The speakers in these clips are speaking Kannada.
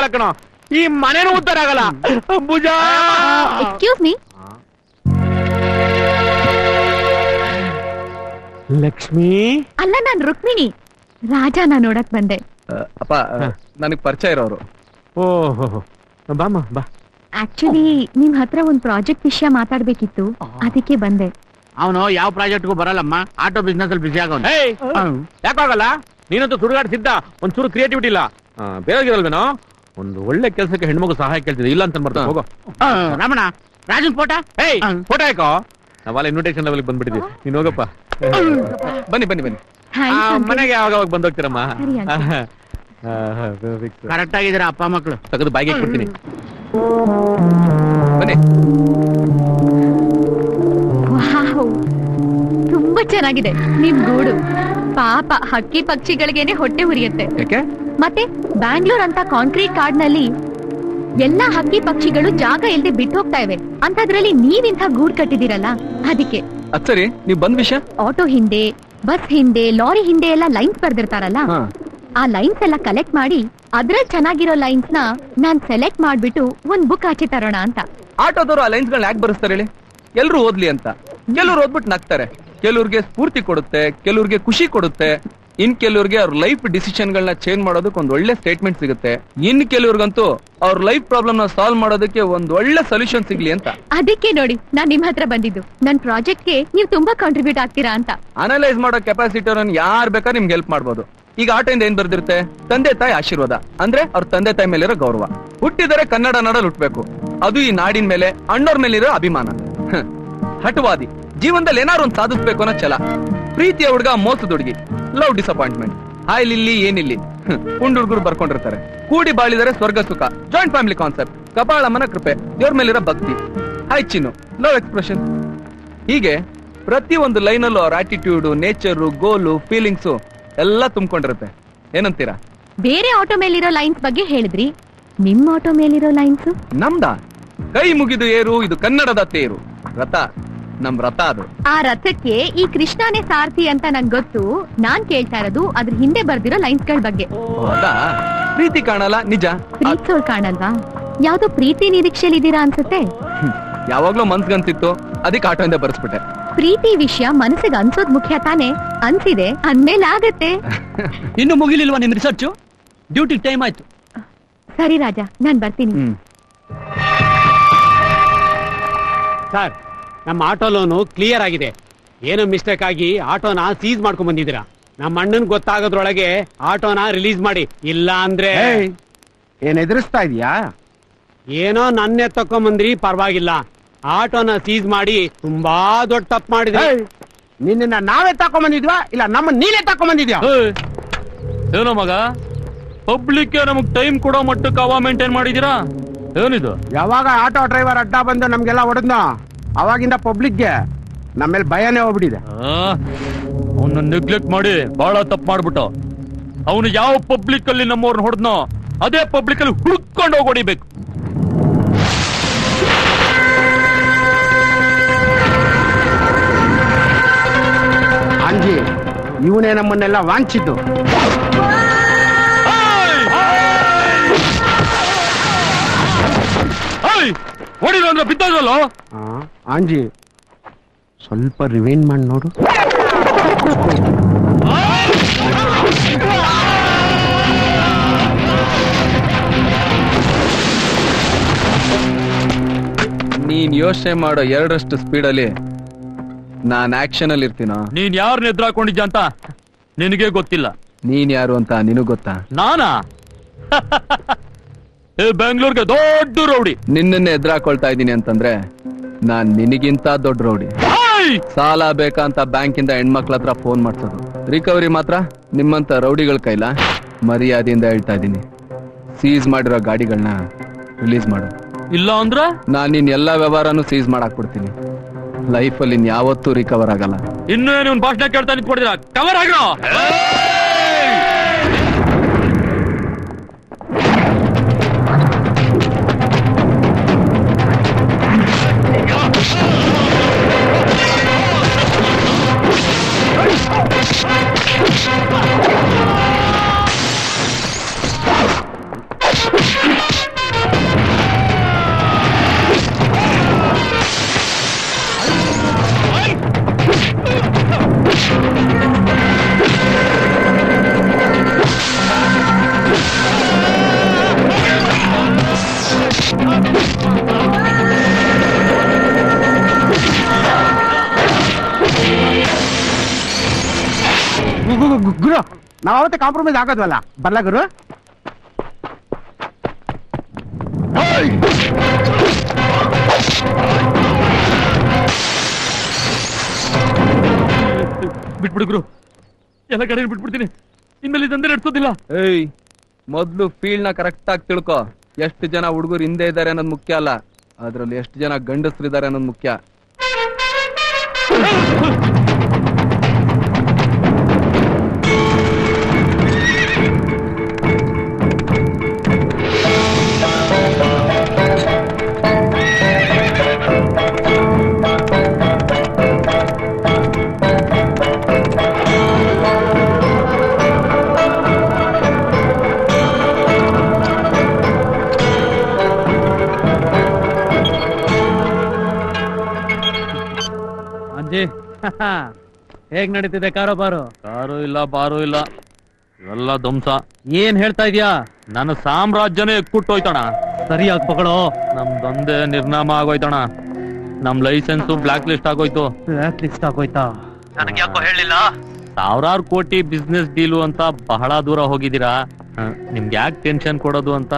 ಆಗಲ್ಲ ಕಣೋ, ಈ ಮನೇನು ಉದ್ಧಾರ ಆಗಲ್ಲ. ಭುಜಾ ಎಕ್ಸ್ಕ್ಯೂಸ್ ಮೀ. ಲಕ್ಷ್ಮಿ ಅಲ್ಲ, ನಾನ್ ರುಕ್ಮಿಣಿ. ರಾಜನ ನೋಡಕ್ ಬಂದೆ. ಅಪ್ಪ ನನಗ್ ಪರಿಚಯ ಇರೋರು. ಓಹೋ ಬಾಮ್ಮ ಬಾ. ಆಕ್ಚುಲಿ ನಿಮ್ ಹತ್ರ ಒಂದ್ ಪ್ರಾಜೆಕ್ಟ್ ವಿಷಯ ಮಾತಾಡ್ಬೇಕಿತ್ತು, ಅದಕ್ಕೆ ಬಂದೆ. ಅವನು ಯಾವ ಪ್ರಾಜೆಕ್ಟ್ಗೂ ಬರಲ್ಲಮ್ಮ, ಆಟೋ ಬಿಸ್ನೆಸ್ ಅಲ್ಲಿ ಬಿಸಿ ಆಗೋನು. ಯಾಕಾಗಲ್ಲ? ನೀನಂತೂ ಸುಡುಗಾಡ್ತಿದ್ದ, ಒಂಚೂರು ಕ್ರಿಯೇಟಿವಿಟಿ ಇಲ್ಲ. ಬೇರೆಗಿರಲ್ವೇನೋ? ಒಂದು ಒಳ್ಳೆ ಕೆಲಸಕ್ಕೆ ಹೆಣ್ಮಗು ಸಹಾಯ ಕೇಳ್ತಿದ್ದೆ, ಇಲ್ಲ ಅಂತ ಬರ್ತಾ ಹೋಗೋ. ರಮಣ, ರಾಜನ್ ಫೋಟೋ ಫೋಟೋ ಹಾಕೋ. ನಾವಲ್ಲ ಇನ್ವಿಟೇಷನ್ ಲೆವೆಲ್ ಬಂದ್ಬಿಟ್ಟಿದ್ವಿ, ನೀನ್ ಹೋಗಪ್ಪ. ಬನ್ನಿ ಬನ್ನಿ ಬನ್ನಿ. ಮನೆಗೆ ಯಾವಾಗ ಬಂದೋಗ್ತೀರಮ್ಮ? ಕರೆಕ್ಟ್ ಆಗಿದ್ದೀರಾ ಅಪ್ಪ ಮಕ್ಕಳು? ತೆಗೆದು ಬಾಯಿಗೆ ಕೊಡ್ತೀನಿ. ಬನ್ನಿ. ತುಂಬಾ ಚೆನ್ನಾಗಿದೆ ನಿಮ್ ಗೂಡು. ಪಾಪ ಹಕ್ಕಿ ಪಕ್ಷಿಗಳಿಗೇನೆ ಹೊಟ್ಟೆ ಉರಿಯುತ್ತೆ. ಯಾಕೆ? ಮತ್ತೆ ಬ್ಯಾಂಗ್ಳೂರ್ ಅಂತ ಕಾಂಕ್ರೀಟ್ ಕಾಡ್ನಲ್ಲಿ ಎಲ್ಲಾ ಹಕ್ಕಿ ಪಕ್ಷಿಗಳು ಜಾಗ ಇಲ್ದೆ ಬಿಟ್ಟು ಹೋಗ್ತಾ ಇವೆ, ಅಂತದ್ರಲ್ಲಿ ನೀವಿಂತ ಗೂಡ್ ಕಟ್ಟಿದಿರಲ್ಲ, ಅದಕ್ಕೆ. ಅದ್ ಸರಿ, ನೀವ್ ಬಂದ್ ವಿಷಯ. ಆಟೋ ಹಿಂದೆ, ಬಸ್ ಹಿಂದೆ, ಲಾರಿ ಹಿಂದೆ ಎಲ್ಲ ಲೈನ್ಸ್ ಬರ್ದಿರ್ತಾರಲ್ಲ, ಆ ಲೈನ್ಸ್ ಎಲ್ಲ ಕಲೆಕ್ಟ್ ಮಾಡಿ ಅದ್ರಲ್ಲಿ ಚೆನ್ನಾಗಿರೋ ಲೈನ್ಸ್ ನ ನಾನ್ ಸೆಲೆಕ್ಟ್ ಮಾಡ್ಬಿಟ್ಟು ಒಂದ್ ಬುಕ್ ಆಚೆ ತರೋಣ ಅಂತ. ಆಟೋದವರು ಆ ಲೈನ್ಸ್ ಗಳನ್ನ ಯಾಕೆ ಬರೆಸ್ತಾರೆ ಹೇಳಿ? ಎಲ್ರು ಓದ್ಲಿ ಅಂತ. ಕೆಲವ್ರು ಓದ್ಬಿಟ್ಟು ನಗ್ತಾರೆ, ಕೆಲವ್ರಿಗೆ ಸ್ಫೂರ್ತಿ ಕೊಡುತ್ತೆ, ಕೆಲವ್ರಿಗೆ ಖುಷಿ ಕೊಡುತ್ತೆ, ಇನ್ ಕೆಲವ್ರಿಗೆ ಅವ್ರ ಲೈಫ್ ಡಿಸಿಷನ್ ಗಳನ್ನ ಚೇಂಜ್ ಮಾಡೋದಕ್ಕೆ ಒಂದ್ ಒಳ್ಳೆ ಸ್ಟೇಟ್ಮೆಂಟ್ ಸಿಗುತ್ತೆ. ಇನ್ ಕೆಲವ್ರಿಗಂತೂ ಅವ್ರ ಲೈಫ್ ಪ್ರಾಬ್ಲಮ್ ನ ಸಾಲ್ವ್ ಮಾಡೋದಕ್ಕೆ ಒಂದ್ ಒಳ್ಳೆ ಸೊಲ್ಯೂಷನ್ ಸಿಗ್ಲಿ ಅಂತ. ಅದಕ್ಕೆ ನೋಡಿ ನಾನ್ ನಿಮ್ ಹತ್ರ ಬಂದಿದ್ದು. ನನ್ ಪ್ರಾಜೆಕ್ಟ್ ಗೆ ನೀವು ತುಂಬಾ ಕಾಂಟ್ರಿಬ್ಯೂಟ್ ಆಗ್ತೀರಾ ಅಂತ. ಅನಲೈಸ್ ಮಾಡೋ ಕೆಪಾಸಿಟಿ ಯಾರು ಬೇಕಾದ್ರೆ ನಿಮ್ಗೆ ಹೆಲ್ಪ್ ಮಾಡ್ಬೋದು. ಈಗ ಆಟೋಯಿಂದ ಏನ್ ಬರ್ದಿರುತ್ತೆ? ತಂದೆ ತಾಯಿ ಆಶೀರ್ವಾದ, ಅಂದ್ರೆ ಅವ್ರ ತಂದೆ ತಾಯಿ ಮೇಲಿರೋ ಗೌರವ. ಹುಟ್ಟಿದರೆ ಕನ್ನಡ ನಾಡಲ್ಲಿ ಹುಟ್ಬೇಕು, ಅದು ಈ ನಾಡಿನ ಮೇಲೆ ಅಣ್ಣೋರ್ ಮೇಲಿರೋ ಅಭಿಮಾನ. ಹಠವಾದಿ, ಜೀವನದಲ್ಲಿ ಏನಾದ್ರು ಒಂದ್ ಸಾಧಿಸ್ಬೇಕು ಅನ್ನೋ ಛಲ. ಪ್ರೀತಿಯ ಹುಡುಗ, ಮೋಸದ ಹುಡುಗಿ, ಲವ್ ಡಿಸಪಾಯಿಂಟ್ಮೆಂಟ್. ಹಾಯ್ಲಿಲ್ಲಿ ಏನಿಲ್ಲಿ ಪುಂಡ್ ಹುಡುಗರು ಬರ್ಕೊಂಡಿರ್ತಾರೆ. ಕೂಡಿ ಬಾಳಿದರೆ ಸ್ವರ್ಗ ಸುಖ, ಜಾಯಿಂಟ್ ಫ್ಯಾಮಿಲಿ ಕಾನ್ಸೆಪ್ಟ್, ಕಪಾಳಮ್ಮನ ಕೃಪೆ, ದೇವ್ರ ಮೇಲಿರೋ ಭಕ್ತಿ, ಹಾಯ್ ಚಿನ್ನು, ಲವ್ ಎಕ್ಸ್ಪ್ರೆಷನ್. ಹೀಗೆ ಪ್ರತಿ ಒಂದು ಲೈನಲ್ಲೂ ಅವ್ರ ಆಟಿಟ್ಯೂಡ್, ನೇಚರ್, ಗೋಲು, ಫೀಲಿಂಗ್ಸು ಎಲ್ಲ ತುಂಬಿಕೊಂಡಿರುತ್ತೆ. ಏನಂತೀರಾ? ಬೇರೆ ಆಟೋ ಮೇಲಿರೋ ಲೈನ್ಸ್ ಬಗ್ಗೆ ಹೇಳಿದ್ರಿ, ನಿಮ್ ಆಟೋ ಮೇಲಿರೋ ಲೈನ್ಸ್ ನಮ್ದ? ಕೈ ಮುಗಿದು ಏರು, ಇದು ಕನ್ನಡದ ತೇರು. ರಥ, ನಮ್ ರಥ ಅದು. ಆ ರಥಕ್ಕೆ ಈ ಕೃಷ್ಣನೇ ಸಾರಥಿ ಅಂತ ನಂಗೆ ಗೊತ್ತು. ನಾನ್ ಕೇಳ್ತಾ ಇರೋದು ಅದ್ರ ಹಿಂದೆ ಬರ್ದಿರೋ ಲೈನ್ಸ್ ಗಳ ಬಗ್ಗೆ. ಪ್ರೀತಿ ಕಾಣಲ್ಲ, ನಿಜ. ಪ್ರೀತಿಸೋಳ್ ಕಾಣಲ್ವಾ? ಯಾವ್ದೋ ಪ್ರೀತಿ ನಿರೀಕ್ಷೆಲಿ ಇದೀರಾ ಅನ್ಸುತ್ತೆ. ಯಾವಾಗ್ಲೂ ಮನ್ಸ್ಗನ್ಸಿತ್ತು, ಅದಕ್ಕೆ ಆಟೋಯಿಂದ ಬರ್ಸ್ಬಿಟ್ಟೆ. ಪ್ರೀತಿ ವಿಷಯ ಮನಸ್ಸಿಗೆ ಅನ್ಸೋದ್ ಮುಖ್ಯ ತಾನೆ. ಅನ್ಸಿದೆ ಅಂದ್ಮೇಲೆ ಆಗತ್ತೆ. ಇನ್ನು ಮುಗಿಲಿಲ್ವಾ ನಿಮ್ ರಿಸರ್ಚ್? ಡ್ಯೂಟಿ ಟೈಮ್ ಆಯ್ತು. ಸರಿ ರಾಜ, ನಾನ್ ಬರ್ತೀನಿ. ಸರ್, ನಮ್ಮ ಆಟೋ ಲೋನು ಕ್ಲಿಯರ್ ಆಗಿದೆ. ಏನೋ ಮಿಸ್ಟೇಕ್ ಆಗಿ ಆಟೋನ ಸೀಸ್ ಮಾಡ್ಕೊಂಡ್ ಬಂದಿದ್ದೀರಾ. ನಮ್ಮ ಅಣ್ಣನ್ ಗೊತ್ತಾಗೋದ್ರೊಳಗೆ ಆಟೋನ ರಿಲೀಸ್ ಮಾಡಿ, ಇಲ್ಲ ಅಂದ್ರೆ. ಏನ್ ಎದುರಿಸ್ತಾ ಇದೀಯಾ? ಏನೋ ನನ್ನೇ ತಕೊಂಬಂದ್ರಿ, ಪರವಾಗಿಲ್ಲ. ಆಟೋನ ಸೀಸ್ ಮಾಡಿ ತುಂಬಾ ದೊಡ್ಡ ತಪ್ಪು ಮಾಡಿದ್ರಿ. ನಿನ್ನ ನಾವೇ ತಕೊಂಬಂದಿದ್ವಾ ಇಲ್ಲ ನಮ್ಮ ನೀನೇ ತಕೊಂಬಂದಿದ್ಯಾ? ಏನೋ ಮಗ, ಪಬ್ಲಿಕ್ ನಮಗ್ ಟೈಮ್ ಕೊಡೋ ಮಟ್ಟಕ್ಕೆ ಅವ ಮೇಂಟೈನ್ ಮಾಡಿದೀರಾ? ಏನಿದು? ಯಾವಾಗ ಆಟೋ ಡ್ರೈವರ್ ಅಡ್ಡ ಬಂದು ನಮ್ಗೆಲ್ಲ ಹೊಡೆದ್ನೋ ಅವಾಗಿಂದ ಪಬ್ಲಿಕ್ಗೆ ನಮ್ಮೇಲೆ ಭಯನೇ ಹೋಗ್ಬಿಟ್ಟಿದೆ. ಅವನ್ನ ನೆಗ್ಲೆಕ್ಟ್ ಮಾಡಿ ಬಹಳ ತಪ್ಪು ಮಾಡ್ಬಿಟ್ಟ. ಅವನು ಯಾವ ಪಬ್ಲಿಕ್ ಅಲ್ಲಿ ನಮ್ಮವ್ರನ್ನ ಹೊಡೆದ್ನೋ ಅದೇ ಪಬ್ಲಿಕ್ ಅಲ್ಲಿ ಹುಡ್ಕೊಂಡು ಹೋಗಿ ಹೊಡಿಬೇಕು. ಅಂಜಿ, ಇವನೇ ನಮ್ಮನ್ನೆಲ್ಲ ವಾಂಚಿದ್ದು. ಹೊಡಿಲ್ಲ ಅಂದ್ರೆ ಬಿದ್ದೋದಲ್ಲ. ಅಂಜಿ, ಸ್ವಲ್ಪ ರಿವೈಂಡ್ ಮಾಡಿ ನೋಡು. ನೀನ್ ಯೋಚನೆ ಮಾಡೋ 2ರಷ್ಟು ಸ್ಪೀಡಲ್ಲಿ ನಾನ್ ಆಕ್ಷನ್ ಅಲ್ಲಿ ಇರ್ತೀನೋ. ನೀನ್ ಯಾರನ್ನ ಎದುರಾಕೊಂಡಿದ್ಯ ಅಂತ ನಿನಗೆ ಗೊತ್ತಿಲ್ಲ. ನೀನ್ ಯಾರು ಅಂತ ನಿನಗ್ ಗೊತ್ತಾ? ನಾನಾ? ಬೆಂಗಳೂರಿಗೆ ದೊಡ್ಡ ರೌಡಿ. ನಿನ್ನನ್ನೇ ಎದುರಾಕೊಳ್ತಾ ಇದ್ದೀನಿ ಅಂತಂದ್ರೆ ನಾನ್ ನಿನಗಿಂತ ದೊಡ್ಡ ರೌಡಿ. ಸಾಲ ಬೇಕಂತ ಬ್ಯಾಂಕಿಂದ ಹೆಣ್ಮಕ್ಳ ಹತ್ರ ಫೋನ್ ಮಾಡ್ಸೋದು, ರಿಕವರಿ ಮಾತ್ರ ನಿಮ್ಮಂತ ರೌಡಿಗಳ ಕೈಲ. ಮರ್ಯಾದೆಯಿಂದ ಹೇಳ್ತಾ ಇದ್ದೀನಿ, ಸೀಸ್ ಮಾಡಿರೋ ಗಾಡಿಗಳನ್ನ ರಿಲೀಸ್ ಮಾಡು. ಇಲ್ಲ ಅಂದ್ರ ನಾನ್ ನಿನ್ ಎಲ್ಲಾ ವ್ಯವಹಾರನು ಸೀಸ್ ಮಾಡಾಕ್ಬಿಡ್ತೀನಿ. ಲೈಫಲ್ಲಿ ಯಾವತ್ತೂ ರಿಕವರ್ ಆಗಲ್ಲ. ಇನ್ನು ನೀವು ಭಾಷಣ ಕೇಳ್ತಾ ನಿಂತ್ಕೊಡಿದ್ರ ಕವರ್ ಆಗೋ. ನಾವ್ ಅವತ್ತೆ ಕಾಂಪ್ರಮೈಸ್ ಆಗೋದ್ವಲ್ಲ ಬರ್ಲಾ ಗುರು. ಬಿಟ್ಬಿಡು ಗುರು, ಎಲ್ಲ ಕಡೆ ಬಿಟ್ಬಿಡ್ತೀನಿ, ಇನ್ಮೇಲೆ ದಂಧೆ ನಡೆಸೋದಿಲ್ಲ. ಏಯ್, ಮೊದ್ಲು ಫೀಲ್ಡ್ ನ ಕರೆಕ್ಟ್ ಆಗಿ ತಿಳ್ಕೊ. ಎಷ್ಟು ಜನ ಹುಡುಗರು ಹಿಂದೆ ಇದ್ದಾರೆ ಅನ್ನೋದು ಮುಖ್ಯ ಅಲ್ಲ, ಅದ್ರಲ್ಲಿ ಎಷ್ಟು ಜನ ಗಂಡಸರಿದ್ದಾರೆ ಅನ್ನೋದು ಮುಖ್ಯ. ಹೇಗ್ ನಡೀತಿದೆ ಕಾರೋಬಾರು? ಕಾರು ಇಲ್ಲ, ಬಾರು ಇಲ್ಲ, ಎಲ್ಲ ಧ್ವಂಸ. ಏನ್ ಹೇಳ್ತಾ ಇದ್ಯಾ? ನನ್ನ ಸಾಮ್ರಾಜ್ಯನೇ ಎಕ್ಕುಟ್ಟೋಯ್ತಣ. ಸರಿಯಾಗಿ ಪಗಳೋ. ನಮ್ ದಂಧೆ ನಿರ್ನಾಮ ಆಗೋಯ್ತಣ. ನಮ್ ಲೈಸೆನ್ಸ್ ಬ್ಲಾಕ್ ಲಿಸ್ಟ್ ಆಗೋಯ್ತು. ಬ್ಲಾಕ್ ಲಿಸ್ಟ್ ಆಗೋಯ್ತಾ? ನನಗೆ ಯಾಕೋ ಹೇಳಿಲ್ಲ. 1000 ಕೋಟಿ ಬಿಸ್ನೆಸ್ ಡೀಲು ಅಂತ ಬಹಳ ದೂರ ಹೋಗಿದ್ದೀರಾ. ನಿಮ್ಗೆ ಯಾಕೆ ಟೆನ್ಷನ್ ಕೊಡೋದು ಅಂತ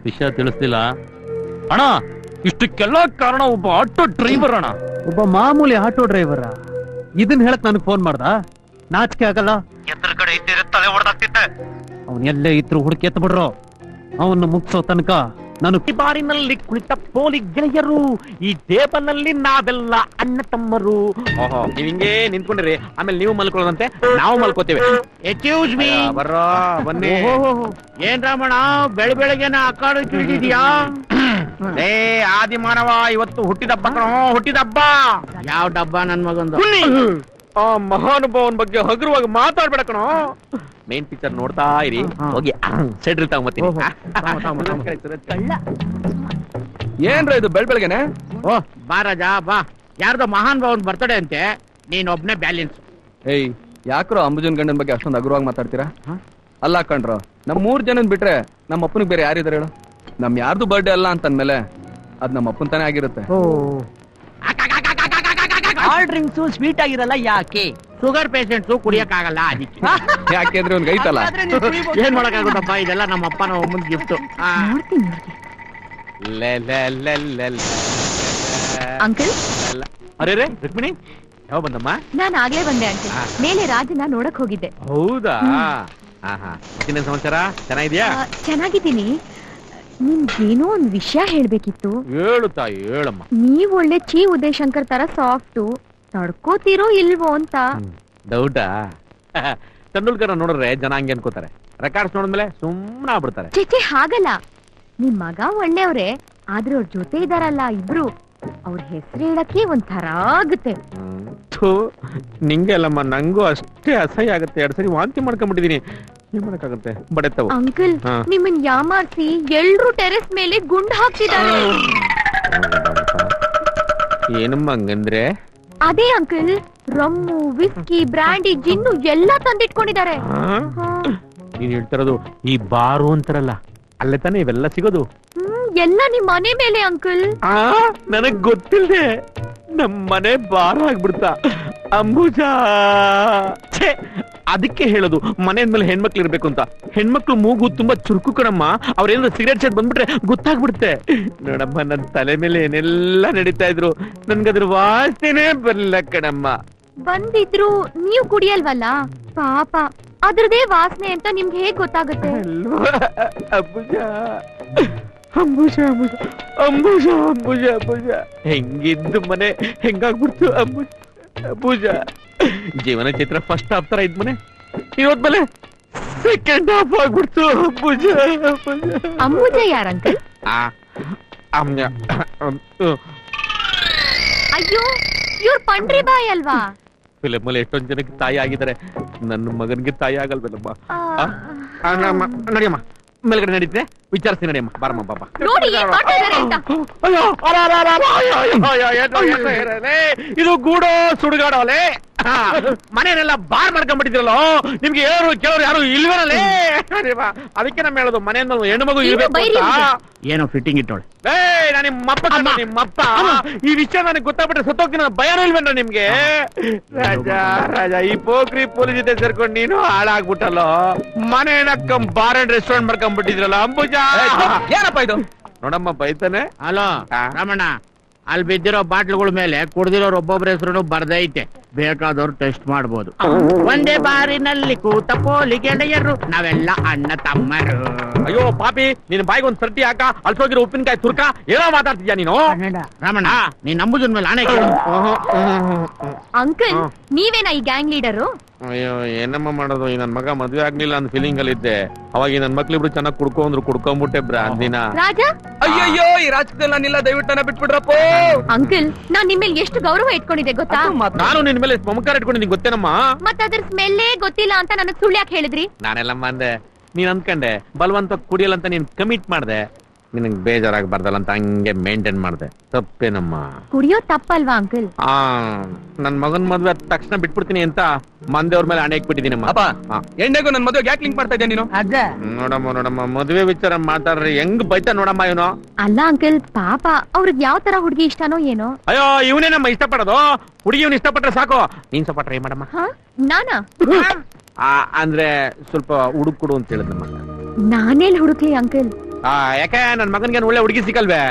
ವಿಷಯ ತಿಳಿಸ್ಲಿಲ್ಲ ಅಣ್ಣ. ಇಷ್ಟಕ್ಕೆಲ್ಲ ಕಾರಣ ಒಬ್ಬ ಆಟೋ ಡ್ರೈವರ್ ಅಣ್ಣ. ಒಬ್ಬ ಮಾಮೂಲಿ ಆಟೋ ಡ್ರೈವರ ಇದನ್ ಹೇಳಕ್ ನನಗ್ ಫೋನ್ ಮಾಡ್ದ? ನಾಚಿಕೆ ಆಗಲ್ಲ? ಎತ್ತರ ಕಡೆ ಇದ್ದಿರ ತಲೆ ಹೊಡೆದಾಗ್ತಿದ್ದೆ. ಅವನ್ ಎಲ್ಲೇ ಇದ್ರು ಹುಡುಕಿ ಎತ್ತ ಬಿಡ್ರು. ಅವನ್ನ ಮುಗ್ಸೋ ತನಕ ನಾನು ಬಾರಿನಲ್ಲಿ ಕುಳಿತ ಪೋಲಿ ಗೆಳೆಯರು, ಈ ಟೇಬಲ್ನಲ್ಲಿ ನಾವೆಲ್ಲ ಅಣ್ಣ ತಮ್ಮರು. ಓಹೋ, ನೀವ್ ಹಿಂಗೆ ನಿಂತ್ಕೊಂಡಿರಿ, ಆಮೇಲೆ ನೀವು ಮಲ್ಕೊಳ್ಳೋದಂತೆ, ನಾವು ಮಲ್ಕೋತೇವೆ. Excuse me. ಬರ್ರೋ, ಬನ್ನಿ. ಏನ್ ರಾಮಣ್ಣ ಬೆಳಗ್ಗೆನ ಅಕ್ಕಾಡು ತಿಳಿದಿದ್ಯಾ? ಏ ಆದಿ ಮಾನವ, ಇವತ್ತು ಹುಟ್ಟಿದಬ್ಬ ಕಣೋ, ಹುಟ್ಟಿದಬ್ಬ. ಯಾವ ಡಬ್ಬ ನನ್ ಮಗಂದು? ಆ ಮಹಾನುಭಾವನ್ ಬಗ್ಗೆ ಹಗುರವಾಗಿ ಮಾತಾಡ್ಬೇಡ ಕಣೋ. ಮೇನ್ ಪಿಕ್ಚರ್ ನೋಡ್ತಾ ಇರಿ, ಹೋಗಿ ಸೆಡ್ರಿ ತಗೊಂಬತ್ತೀನಿ. ಏನ್ರ ಇದು ಬೆಳಗ್ಗೆನೆ? ಓ ಬಾ ರಾಜ ಬಾ. ಯಾರ್ದೋ ಮಹಾನ್ ಭಾವನ್ ಬರ್ತಡೆ ಅಂತೆ, ನೀನ್ ಒಬ್ನೇ ಬ್ಯಾಲೆನ್ಸ್. ಏಯ್, ಯಾಕ್ರೋ ಅಂಬುಜನ್ ಗಂಡನ್ ಬಗ್ಗೆ ಅಷ್ಟೊಂದು ಹಗುರವಾಗಿ ಮಾತಾಡ್ತೀರಾ? ಅಲ್ಲ ಕಣ್ರೋ, ನಮ್ 3 ಜನನ್ ಬಿಟ್ರೆ ನಮ್ಮ ಅಪ್ಪನಿಗೆ ಬೇರೆ ಯಾರಿದಾರೆ ಹೇಳು? ನಮ್ ಯಾರ್ದು ಬರ್ಡೇ ಅಲ್ಲ ಅಂತಂದ್ಮೇಲೆ ಅದ್ ನಮ್ಮ ಅಪ್ಪನ್ ತಾನೇ ಆಗಿರುತ್ತೆ. ಆಲ್ ಡ್ರಿಂಕ್ಸ್ ಸ್ವೀಟ್ ಆಗಿರಲ್ಲ ಯಾಕೆ? ಶುಗರ್ ಪೇಷಂಟ್ಸ್ ಕುಡಿಯಕ್ ಆಗಲ್ಲ ಅದಕ್ಕೆ. ಯಾಕೆಂದ್ರೆ ಅವ್ನಿಗೆ ಐತಲ್ಲ. ಏನ್ ಮಾಡಕ್ಕಾಗುತ್ತಪ್ಪ, ಇದೆಲ್ಲ ನಮ್ಮ ಅಪ್ಪನ ಒಮ್ಮನ್ ಗಿಫ್ಟ್. ಅಂಕಲ್, ಅರೆ ರೇ ರುಕ್ಮಿಣಿ, ಯಾವ ಬಂದಮ್ಮ? ನಾನ್ ಆಗ್ಲೇ ಬಂದೆ ಅಂಕಲ್. ಮೇಲೆ ರಾಜನ ನೋಡಕ್ ಹೋಗಿದ್ದೆ. ಹೌದಾ? ಇನ್ನೇನ್ ಸಮಾಚಾರ? ಚೆನ್ನಾಗಿದ್ಯಾ? ಚೆನ್ನಾಗಿದ್ದೀನಿ. ನಿಮ್ಗೇನೋ ಒಂದ್ ವಿಷಯ ಹೇಳ್ಬೇಕಿತ್ತು. ಹೇಳು ತಾಯಿ, ಹೇಳಮ್ಮ. ನೀವ್ ಒಳ್ಳೆ ಚಿ ಉದಯಶಂಕರ್ ತರ ಸಾಫ್ಟು, ತಡ್ಕೋತಿರೋ ಇಲ್ವೋ ಅಂತ. ಡೌಟಾ? ತೆಂಡೂಲ್ಕರ್ ನೋಡಿದ್ರೆ ಜನ ಹಂಗೆ ಅನ್ಕೋತಾರೆ, ರೆಕಾರ್ಡ್ಸ್ ನೋಡಿದ್ಮೇಲೆ ಸುಮ್ಮನೆ ಆಗ್ಬಿಡ್ತಾರೆ. ಚೇಚೆ ಹಾಗಲ್ಲ, ನಿಮ್ ಮಗ ಒಳ್ಳೆಯವ್ರೆ, ಆದ್ರೆ ಅವ್ರ ಜೊತೆ ಇದಾರಲ್ಲ ಇಬ್ರು, ಅವ್ರ ಹೆಸರು ಹೇಳಕ್ಕೆ ಒಂಥರ ಆಗುತ್ತೆ. ನಿಂಗೆ ಅಲ್ಲಮ್ಮ, ನಂಗೂ ಅಷ್ಟೇ ಅಸಹ್ಯ ಆಗುತ್ತೆ. 2 ಸರಿ ವಾಂತಿ ಮಾಡ್ಕೊಂಡ್ಬಿಟ್ಟಿದೀನಿ. ಏನ್ ಮಾಡಕ್ಕಾಗುತ್ತೆ, ಬಡೆತ್ತವು. ಅಂಕಲ್, ನಿಮ್ಮನ್ ಯಾಮಾರ್ಸಿ ಎಲ್ರು ಟೆರೆಸ್ ಮೇಲೆ ಗುಂಡ್ ಹಾಕ್ತಿದ್ದಾರೆ. ಏನಮ್ಮ ಹಂಗಂದ್ರೆ? ಅದೇ uncle, rum, whisky, brandy, gin ಎಲ್ಲಾ ತಂದಿಟ್ಕೊಂಡಿದ್ದಾರೆ. ನೀನ್ ಹೇಳ್ತಿರೋದು ಈ ಬಾರು ಅಂತಾರಲ್ಲ, ಅಲ್ಲೇ ತಾನೇ ಇವೆಲ್ಲ ಸಿಗೋದು? ಎಲ್ಲ ನಿಮ್ ಮನೆ ಮೇಲೆ ಅಂಕಲ್. ನನಗ್ ಗೊತ್ತಿಲ್ಲದೆ ನಮ್ ಮನೆ ಬಾರ್ ಆಗ್ಬಿಡ್ತಾ ಅಂಬುಜಾ. ಅದಕ್ಕೆ ಹೇಳೋದು ಮನೆ ಅಂದ್ಮೇಲೆ ಹೆಣ್ಮಕ್ಳು ಇರ್ಬೇಕು ಅಂತ. ಹೆಣ್ಮಕ್ಳು ಮೂಗು ತುಂಬಾ ಚುರುಕು ಕಣಮ್ಮ, ಅವ್ರೇನಾದ್ರು ಸಿಗರೇಟ್ ಸೇದ್ ಬಂದ್ಬಿಟ್ರೆ ಗೊತ್ತಾಗ್ಬಿಡುತ್ತೆ. ನೋಡಮ್ಮ, ನನ್ ತಲೆ ಮೇಲೆ ಏನೆಲ್ಲ ನಡೀತಾ ಇದ್ರು, ನನ್ಗದ್ರ ವಾಸನೆ ಬರ್ಲಿಲ್ಲ ಕಣಮ್ಮ. ಬಂದಿದ್ರು ನೀವ್ ಕುಡಿಯಲ್ವಲ್ಲ ಪಾಪ, ಅದ್ರದೇ ವಾಸನೆ ಅಂತ ನಿಮ್ಗೆ ಹೇಗ್ ಗೊತ್ತಾಗುತ್ತೆ? ಅಂಬುಜಾ, ಅಂಬುಜಾ, ಅಂಬುಜಾ, ಅಂಬುಜಾ, ಅಂಬುಜಾ, ಹೆಂಗಿದ್ದು ಮನೆ ಹೆಂಗಾಗ್ಬಿಡ್ತು ಅಂಬುಜಾ, ಅಂಬುಜಾ. ಜೀವನ ಚಿತ್ರ ಫಸ್ಟ್ ಹಾಫ್ ತರ ಇದ್ ಮನೆ, ಇವತ್ಮೇಲೆ ಸೆಕೆಂಡ್ ಹಾಫ್ ಆಗ್ಬಿಡ್ತು ಅಂಬುಜಾ, ಅಂಬುಜಾ. ಅಂಬುಜಾ ಯಾರ್ ಅಂಕಲ್? ಅಯ್ಯೋ, ಇವ್ರ ಪಂಡ್ರಿ ಬಾಯ್ ಅಲ್ವಾ? ಫಿಲಮ್ ಅಲ್ಲಿ ಎಷ್ಟೊಂದ್ ಜನಕ್ಕೆ ತಾಯಿ ಆಗಿದ್ದಾರೆ, ನನ್ನ ಮಗನ್ಗೆ ತಾಯಿ ಆಗಲ್ವೇನಮ್ಮ? ನಡಿಯಮ್ಮ, ಮೇಲ್ಗಡೆ ನಡೀತಿದೆ, ವಿಚಾರಿಸ್ತೀನಿ. ನಡಿಯಮ್ಮ, ಬಾರಮ್ಮ ಬಾಬಾ. ನೋಡಿ ಏನ್ ಮಾಡ್ತಾ ಇದಾರೆ ಅಂತ. ಇದು ಗೂಡೋ ಸುಡುಗಾಡೋಲೆ. ಮನೆಯನ್ನೆಲ್ಲ ಬಾರ್ ಮಾಡ್ಕೊಂಡ್ಬಿಟ್ಟಿದ್ರಲ್ಲ, ನಿಮ್ಗೆ ಹೇಳೋರು ಕೇಳೋರು ಯಾರು ಇಲ್ವೇನಲ್ಲೇ? ಅದಕ್ಕೆ ನಮ್ಮ ಹೇಳೋದು ಮನೆಯಿಂದ ಹೆಣ್ಣು ಮಗು ಇರ್ಬೇಕು ಅಂತ. ಏನೋ ಫಿಟ್ಟಿಂಗ್ ಇಟ್ಟೋಳೆ. ನಾನು ನಿಮ್ಮಪ್ಪ ಈ ವಿಷಯ ನನಗೆ ಗೊತ್ತಾಗ್ಬಿಟ್ರೆ ಸತ್ತೋಗ್ತೀನಿ, ಭಯನೂ ಇಲ್ವೇನ ನಿಮ್ಗೆ? ರಾಜ ಈ ಪೋಖ್ರಿ ಪೊಲೀಸ್ ಜೊತೆ ಸೇರ್ಕೊಂಡು ನೀನು ಹಾಳಾಗ್ಬಿಟ್ಟಲ್ಲ. ಮನೆ ಬಾರ್ ಅಂಡ್ ರೆಸ್ಟೋರೆಂಟ್ ಮಾಡ್ಕೊಂಡ್ಬಿಟ್ಟಿದ್ರಲ್ಲ ಅಂಬುಜಾ. ಏನಪ್ಪ ಇದು? ನೋಡಮ್ಮ ಬೈತಾನೆ. ಹಲೋ ರಾಮಣ್ಣ, ಅಲ್ಲಿ ಬಿದ್ದಿರೋ ಬಾಟ್ಲುಗಳ ಮೇಲೆ ಕುಡ್ದಿರೋರು ಒಬ್ಬೊಬ್ಬರ ಹೆಸರು ಬರ್ದೈತೆ, ಬೇಕಾದವ್ರು ಟೆಸ್ಟ್ ಮಾಡ್ಬೋದು. ಒಂದೇ ಬಾರಿನಲ್ಲಿ ಕೂತ ಪೋಲಿ ಗೆಳೆಯರು, ನಾವೆಲ್ಲ ಅಣ್ಣ ತಮ್ಮರು. ಅಯ್ಯೋ ಪಾಪಿ, ನಿನ್ ಬಾಯಿಗೆ ಒಂದ್ ಸರ್ಟಿ ಹಾಕ, ಅಲ್ಸೋಗಿರೋ ಉಪ್ಪಿನಕಾಯಿ ತುರ್ಕ, ಏನೋ ಮಾತಾಡ್ತಿದ್ಯಾ ನೀನು? ರಾಮಣ್ಣ, ನೀನ್ ನಂಬುದನ್ ಮೇಲೆ ಆಣೆ ಕೇಳು. ಅಂಕಲ್, ನೀವೇನಾ ಈ ಗ್ಯಾಂಗ್ ಲೀಡರು? ಅಯ್ಯೋ ಏನಮ್ಮ ಮಾಡೋದು, ಈ ನನ್ ಮಗ ಮದ್ವೆ ಆಗ್ಲಿಲ್ಲ ಅಂತ ಫೀಲಿಂಗ್ ಅಲ್ಲಿ ಇದ್ದೆ. ಅವಾಗ ಈ ನನ್ ಮಕ್ಳಿಬ್ರು ಚೆನ್ನಾಗಿ ಕುಡ್ಕೊಂಡ್ರು, ಕುಡ್ಕೊಂಡ್ಬಿಟ್ಟೆ ಬ್ರಾಂದಿನ. ರಾಜ, ಅಯ್ಯಯ್ಯೋ, ಈ ರಾಜಕೀಯ ನಾನಿಲ್ಲ, ದಯವಿಟ್ಟು ನನ್ನ ಬಿಟ್ಬಿಡ್ರಪ್ಪ. ಅಂಕಲ್, ನಾನ್ ನಿಮ್ಮೇಲೆ ಎಷ್ಟು ಗೌರವ ಇಟ್ಕೊಂಡಿದ್ದೆ ಗೊತ್ತಾ? ನಾನು ನಿನ್ ಮೇಲೆ ಮಮಕಾರ ಇಟ್ಕೊಂಡಿದ್ದೀನಿ ಗೊತ್ತೇನಮ್ಮ. ಮತ್ತ ಅದ್ರ ಸ್ಮೆಲ್ಲೇ ಗೊತ್ತಿಲ್ಲ ಅಂತ ನನಗ್ ಸುಳ್ಳು ಯಾಕೆ ಹೇಳಿದ್ರಿ? ನಾನೆಲ್ಲಮ್ಮ ಅಂದೆ, ನೀನ್ ಅನ್ಕಂಡೆ ಬಲವಂತ ಕುಡಿಯಲ್ಲ ಅಂತ ನೀನ್ ಕಮಿಟ್ ಮಾಡ್ದೆ, ನಿನಗ್ ಬೇಜಾರಾಗಬಾರ್ದಲ್ಲ ಅಂತ ಹಂಗೆ ಮೇಂಟೈನ್ ಮಾಡ್ದೆ. ತಪ್ಪೇನಮ್ಮ? ಕುಡಿಯೋ ತಪ್ಪಲ್ವಾ ಅಂಕಲ್? ನನ್ ಮಗನ್ ಮದ್ವೆ ಆದ ತಕ್ಷಣ ಬಿಟ್ಬಿಡ್ತೀನಿ ಅಂತ ಮಂದೇವ್ರ ಮೇಲೆ ಹಣೆ ಇಕ್ಬಿಟ್ಟಿದ್ದೀನಮ್ಮ. ಅಪ್ಪ, ಎಣ್ಣೆಗೂ ನನ್ ಮದುವೆಗೆ ಯಾಕೆ ಲಿಂಕ್ ಮಾಡ್ತಾ ಇದ್ಯಾ ನೀನು? ನೋಡಮ್ಮ ಮದ್ವೆ ವಿಚಾರ ಮಾತಾಡ್ರಿ ಹೆಂಗ್ ಬೈತಾ ನೋಡಮ್ಮ ಇವನು. ಅಲ್ಲ ಅಂಕಲ್, ಪಾಪ ಅವ್ರಿಗೆ ಯಾವ ತರ ಹುಡುಗಿ ಇಷ್ಟನೋ ಏನೋ. ಅಯ್ಯೋ ಇವನೇ ನಮ್ಮ ಇಷ್ಟಪಡೋದು. ಹುಡುಗಿ ಇವ್ನ ಇಷ್ಟಪಟ್ರೆ ಸಾಕು, ನೀನ್ ಸ್ವಲ್ಪ ಟ್ರೈ ಮಾಡಮ್ಮ. ನಾನಾ? ಅಂದ್ರೆ ಸ್ವಲ್ಪ ಹುಡುಕ್ ಕೊಡು ಅಂತ ಹೇಳಿದ್ನಮ್ಮ. ನಾನೇಲ್ ಹುಡುಕ್ಲಿ ಅಂಕಲ್? ಯಾಕೆ ನನ್ ಮಗನ್ಗೆ ಒಳ್ಳೆ ಹುಡುಗಿ ಸಿಕ್ಕಲ್ವೇ?